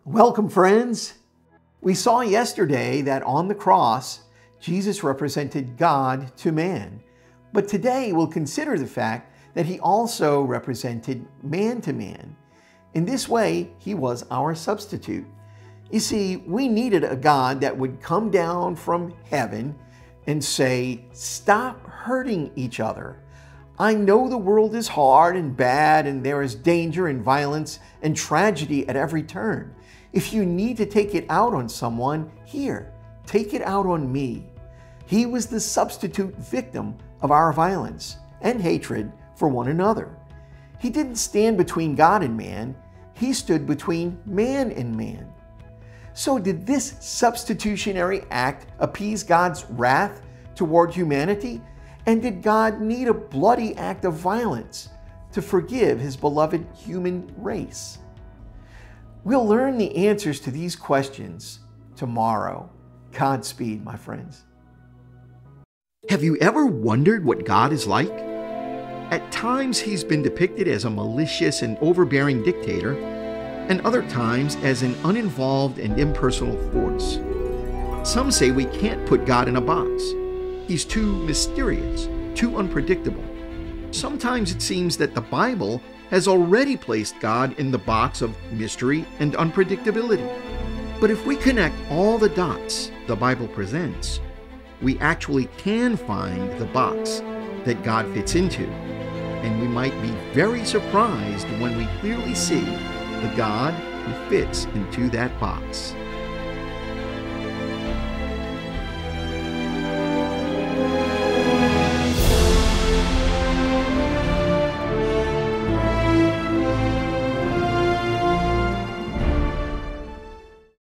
Welcome, friends. We saw yesterday that on the cross, Jesus represented God to man. But today we'll consider the fact that he also represented man to man. In this way, he was our substitute. You see, we needed a God that would come down from heaven and say, "Stop hurting each other. I know the world is hard and bad, and there is danger and violence and tragedy at every turn. If you need to take it out on someone, here, take it out on me." He was the substitute victim of our violence and hatred for one another. He didn't stand between God and man. He stood between man and man. So did this substitutionary act appease God's wrath toward humanity? And did God need a bloody act of violence to forgive his beloved human race? We'll learn the answers to these questions tomorrow. Godspeed, my friends. Have you ever wondered what God is like? At times, he's been depicted as a malicious and overbearing dictator, and other times as an uninvolved and impersonal force. Some say we can't put God in a box. He's too mysterious, too unpredictable. Sometimes it seems that the Bible has already placed God in the box of mystery and unpredictability. But if we connect all the dots the Bible presents, we actually can find the box that God fits into. And we might be very surprised when we clearly see the God who fits into that box.